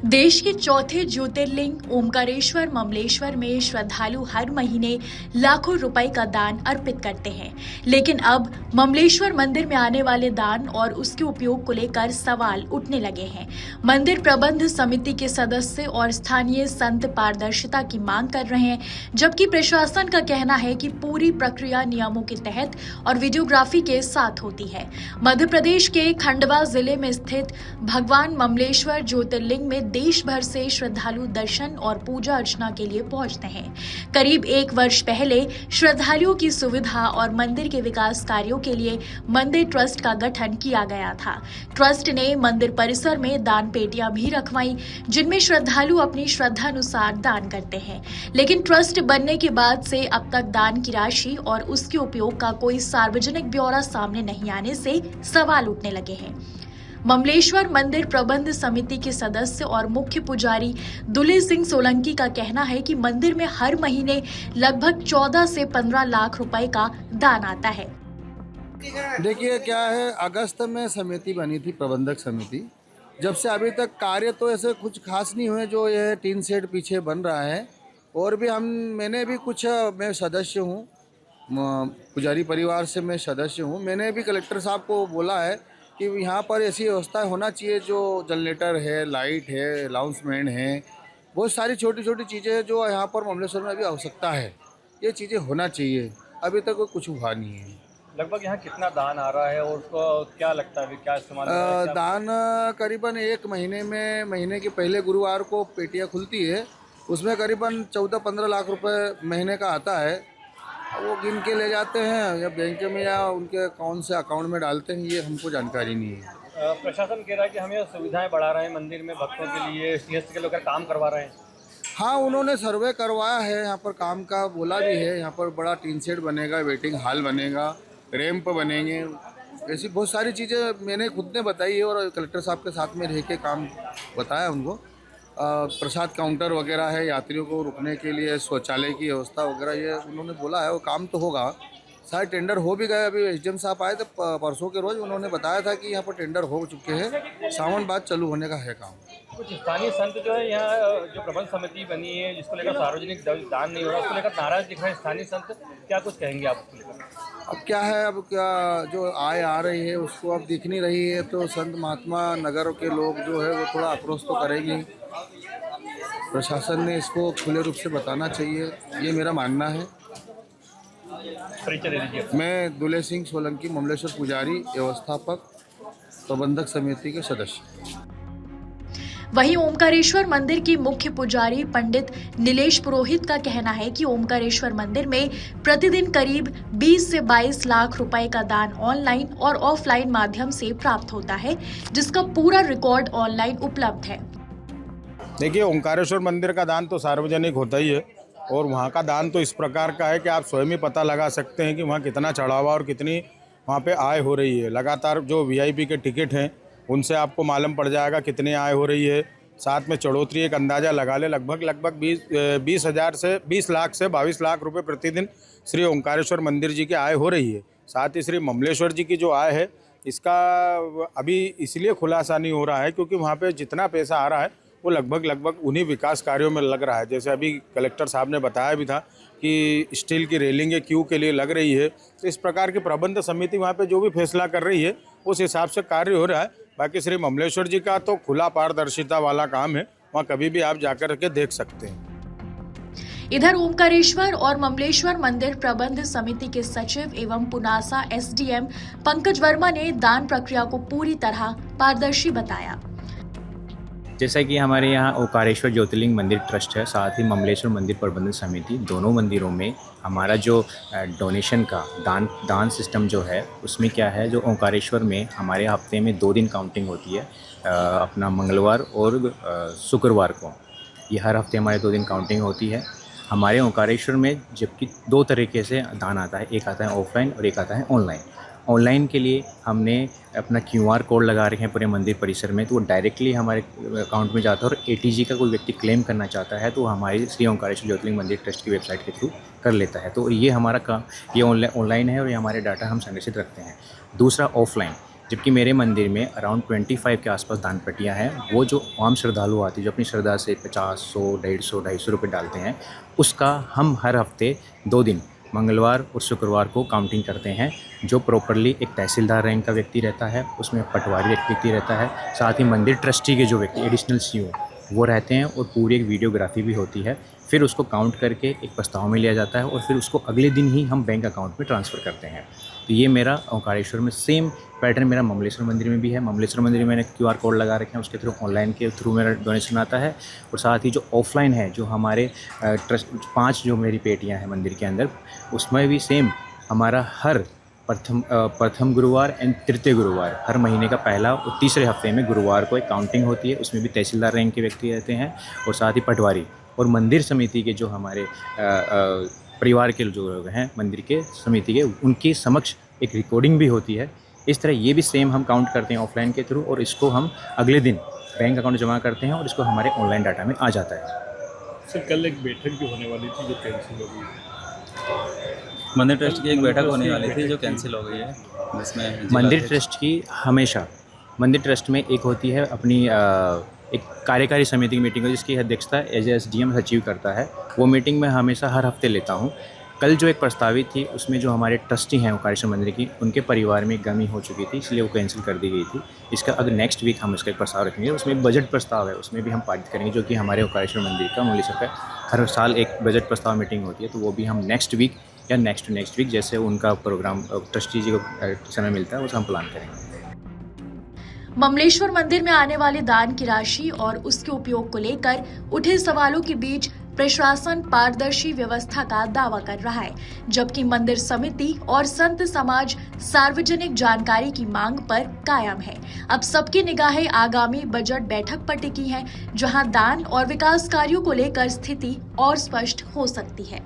देश के चौथे ज्योतिर्लिंग ओमकारेश्वर ममलेश्वर में श्रद्धालु हर महीने लाखों रुपए का दान अर्पित करते हैं, लेकिन अब ममलेश्वर मंदिर में आने वाले दान और उसके उपयोग को लेकर सवाल उठने लगे हैं। मंदिर प्रबंध समिति के सदस्य और स्थानीय संत पारदर्शिता की मांग कर रहे हैं, जबकि प्रशासन का कहना है कि पूरी प्रक्रिया नियमों के तहत और वीडियोग्राफी के साथ होती है। मध्य प्रदेश के खंडवा जिले में स्थित भगवान ममलेश्वर ज्योतिर्लिंग में देश भर से श्रद्धालु दर्शन और पूजा अर्चना के लिए पहुंचते हैं। करीब 1 वर्ष पहले श्रद्धालुओं की सुविधा और मंदिर के विकास कार्यों के लिए मंदिर ट्रस्ट का गठन किया गया था। ट्रस्ट ने मंदिर परिसर में दान पेटियां भी रखवाई, जिनमें श्रद्धालु अपनी श्रद्धा अनुसार दान करते हैं। लेकिन ट्रस्ट बनने के बाद से अब तक दान की राशि और उसके उपयोग का कोई सार्वजनिक ब्यौरा सामने नहीं आने से सवाल उठने लगे हैं। ममलेश्वर मंदिर प्रबंध समिति के सदस्य और मुख्य पुजारी दुले सिंह सोलंकी का कहना है कि मंदिर में हर महीने लगभग 14 से 15 लाख रुपए का दान आता है। देखिए क्या है, अगस्त में समिति बनी थी, प्रबंधक समिति। जब से अभी तक कार्य तो ऐसे कुछ खास नहीं हुए। जो ये टीन शेड पीछे बन रहा है, और भी मैंने भी कुछ, मैं सदस्य हूँ, पुजारी परिवार से मैं सदस्य हूँ। मैंने भी कलेक्टर साहब को बोला है कि यहाँ पर ऐसी व्यवस्था होना चाहिए, जो जनरेटर है, लाइट है, अनाउंसमेंट है, बहुत सारी छोटी छोटी चीज़ें जो यहाँ पर ममलेश्वर में अभी आवश्यकता है, ये चीज़ें होना चाहिए। अभी तक कुछ हुआ नहीं है। लगभग यहाँ कितना दान आ रहा है और उसको क्या लगता है, क्या इस्तेमाल हो रहा है? दान करीबन 1 महीने में, महीने के पहले गुरुवार को पेटियाँ खुलती है, उसमें करीबन 14-15 लाख रुपए महीने का आता है। वो गिन के ले जाते हैं या बैंक में या उनके कौन से अकाउंट में डालते हैं, ये हमको जानकारी नहीं है। प्रशासन कह रहा है कि हम ये सुविधाएं बढ़ा रहे हैं मंदिर में भक्तों के लिए, सीएससी के लोग काम करवा रहे हैं। हाँ, उन्होंने सर्वे करवाया है, यहाँ पर काम का बोला भी है। यहाँ पर बड़ा टीन शेड बनेगा, वेटिंग हॉल बनेगा, रैंप बनेंगे, ऐसी बहुत सारी चीज़ें मैंने खुद ने बताई है और कलेक्टर साहब के साथ में रह के काम बताया उनको। प्रसाद काउंटर वगैरह है, यात्रियों को रुकने के लिए शौचालय की व्यवस्था वगैरह, ये उन्होंने बोला है। वो काम तो होगा, सारे टेंडर हो भी गए। अभी एसडीएम साहब आए थे परसों के रोज़, उन्होंने बताया था कि यहाँ पर टेंडर हो चुके हैं, सावन बाद चालू होने का है काम। कुछ स्थानीय संत जो है यहाँ जो प्रबंध समिति बनी है, जिसको लेकर सार्वजनिक दान नहीं हो रहा, उसको लेकर नाराज दिख रहे हैं स्थानीय संत, क्या कुछ कहेंगे आप उसको लेकर? अब क्या है, अब क्या जो आय आ रही है उसको अब दिख नहीं रही है, तो संत महात्मा नगर के लोग जो है वो थोड़ा आक्रोश तो करेंगे। प्रशासन ने इसको खुले रूप से बताना चाहिए, ये मेरा मानना है। परिचय दे दीजिए। मैं दुले सिंह सोलंकी, ममलेश्वर पुजारी, व्यवस्थापक, प्रबंधक समिति के सदस्य। वहीं ओमकारेश्वर मंदिर की मुख्य पुजारी पंडित नीलेश पुरोहित का कहना है कि ओमकारेश्वर मंदिर में प्रतिदिन करीब 20 से 22 लाख रुपए का दान ऑनलाइन और ऑफलाइन माध्यम से प्राप्त होता है, जिसका पूरा रिकॉर्ड ऑनलाइन उपलब्ध है। देखिए, ओंकारेश्वर मंदिर का दान तो सार्वजनिक होता ही है, और वहाँ का दान तो इस प्रकार का है कि आप स्वयं ही पता लगा सकते हैं कि वहाँ कितना चढ़ावा और कितनी वहाँ पे आय हो रही है। लगातार जो वीआईपी के टिकट हैं उनसे आपको मालूम पड़ जाएगा कितनी आय हो रही है। साथ में चढ़ोतरी एक अंदाज़ा लगा ले, लगभग 20 लाख से 22 लाख रुपए प्रतिदिन श्री ओंकारेश्वर मंदिर जी की आय हो रही है। साथ ही श्री ममलेश्वर जी की जो आय है, इसका अभी इसलिए खुलासा नहीं हो रहा है क्योंकि वहाँ पे जितना पैसा आ रहा है वो लगभग उन्हीं विकास कार्यों में लग रहा है। जैसे अभी कलेक्टर साहब ने बताया भी था कि स्टील की रेलिंग क्यू के लिए लग रही है, तो इस प्रकार की प्रबंध समिति वहाँ पे जो भी फैसला कर रही है उस हिसाब से कार्य हो रहा है। बाकी श्री ममलेश्वर जी का तो खुला पारदर्शिता वाला काम है, वहाँ कभी भी आप जाकर के देख सकते हैं। इधर ओमकारेश्वर और ममलेश्वर मंदिर प्रबंध समिति के सचिव एवं पुनासा एसडीएम पंकज वर्मा ने दान प्रक्रिया को पूरी तरह पारदर्शी बताया। जैसा कि हमारे यहाँ ओंकारेश्वर ज्योतिर्लिंग मंदिर ट्रस्ट है, साथ ही ममलेश्वर मंदिर प्रबंधन समिति, दोनों मंदिरों में हमारा जो डोनेशन का दान सिस्टम जो है, उसमें क्या है, जो ओंकारेश्वर में हमारे हफ्ते में 2 दिन काउंटिंग होती है, अपना मंगलवार और शुक्रवार को। ये हर हफ्ते हमारे 2 दिन काउंटिंग होती है। हमारे ओंकारेश्वर में जबकि 2 तरीके से दान आता है, एक आता है ऑफलाइन और एक आता है ऑनलाइन। ऑनलाइन के लिए हमने अपना QR कोड लगा रखे हैं पूरे मंदिर परिसर में, तो वो डायरेक्टली हमारे अकाउंट में जाता है। और ATG का कोई व्यक्ति क्लेम करना चाहता है तो हमारी श्री ओंकारेश्वर ज्योतिर्लिंग मंदिर ट्रस्ट की वेबसाइट के थ्रू कर लेता है। तो ये हमारा काम, ये ऑनलाइन है और ये हमारे डाटा हम संरक्षित रखते हैं। दूसरा ऑफलाइन, जबकि मेरे मंदिर में अराउंड 25 के आसपास दान पट्टियाँ हैं। वो जो आम श्रद्धालु आते हैं जो अपनी श्रद्धा से 50, 100, 150, 250 रुपये डालते हैं, उसका हम हर हफ्ते 2 दिन मंगलवार और शुक्रवार को काउंटिंग करते हैं। जो प्रॉपरली एक तहसीलदार रैंक का व्यक्ति रहता है, उसमें पटवारी एक व्यक्ति रहता है, साथ ही मंदिर ट्रस्टी के जो व्यक्ति एडिशनल सीओ वो रहते हैं, और पूरी एक वीडियोग्राफी भी होती है। फिर उसको काउंट करके एक प्रस्ताव में लिया जाता है और फिर उसको अगले दिन ही हम बैंक अकाउंट में ट्रांसफ़र करते हैं। तो ये मेरा ओंकारेश्वर में सेम पैटर्न मेरा ममलेश्वर मंदिर में भी है। ममलेश्वर मंदिर में मैंने QR कोड लगा रखे हैं, उसके थ्रू ऑनलाइन के थ्रू मेरा डोनेशन आता है। और साथ ही जो ऑफलाइन है, जो हमारे ट्रस्ट 5 जो मेरी पेटियाँ हैं मंदिर के अंदर, उसमें भी सेम हमारा हर प्रथम गुरुवार एंड तृतीय गुरुवार, हर महीने का पहला और तीसरे हफ्ते में गुरुवार को एक काउंटिंग होती है। उसमें भी तहसीलदार रैंक के व्यक्ति रहते हैं और साथ ही पटवारी और मंदिर समिति के जो हमारे परिवार के जो लोग हैं मंदिर के समिति के, उनके समक्ष एक रिकॉर्डिंग भी होती है। इस तरह ये भी सेम हम काउंट करते हैं ऑफलाइन के थ्रू, और इसको हम अगले दिन बैंक अकाउंट जमा करते हैं और इसको हमारे ऑनलाइन डाटा में आ जाता है। सर, कल एक बैठक भी होने वाली थी जो कैंसिल हो गई। मंदिर ट्रस्ट की एक बैठक होने वाली थी जो कैंसिल हो गई है, जिसमें मंदिर ट्रस्ट की हमेशा मंदिर ट्रस्ट में एक होती है अपनी एक कार्यकारी समिति की मीटिंग है, जिसकी अध्यक्षता एज SDM सचिव करता है। वो मीटिंग मैं हमेशा हर हफ्ते लेता हूँ। कल जो एक प्रस्तावित थी उसमें जो हमारे ट्रस्टी हैं ओंकारेश्वर मंदिर की, उनके परिवार में गमी हो चुकी थी, इसलिए वो कैंसिल कर दी गई थी। इसका अगर नेक्स्ट वीक हम इसका एक प्रस्ताव रखेंगे, उसमें बजट प्रस्ताव है, उसमें भी हम पारित करेंगे, जो कि हमारे ओंकारेश्वर मंदिर का ममलेश्वर का हर साल एक बजट प्रस्ताव मीटिंग होती है। तो वो भी हम नेक्स्ट वीक या नेक्स्ट वीक जैसे उनका प्रोग्राम ट्रस्टी जी को समय मिलता है, उसे हम प्लान करेंगे। ममलेश्वर मंदिर में आने वाले दान की राशि और उसके उपयोग को लेकर उठे सवालों के बीच प्रशासन पारदर्शी व्यवस्था का दावा कर रहा है, जबकि मंदिर समिति और संत समाज सार्वजनिक जानकारी की मांग पर कायम है। अब सबकी निगाहें आगामी बजट बैठक पर टिकी हैं, जहां दान और विकास कार्यों को लेकर स्थिति और स्पष्ट हो सकती है।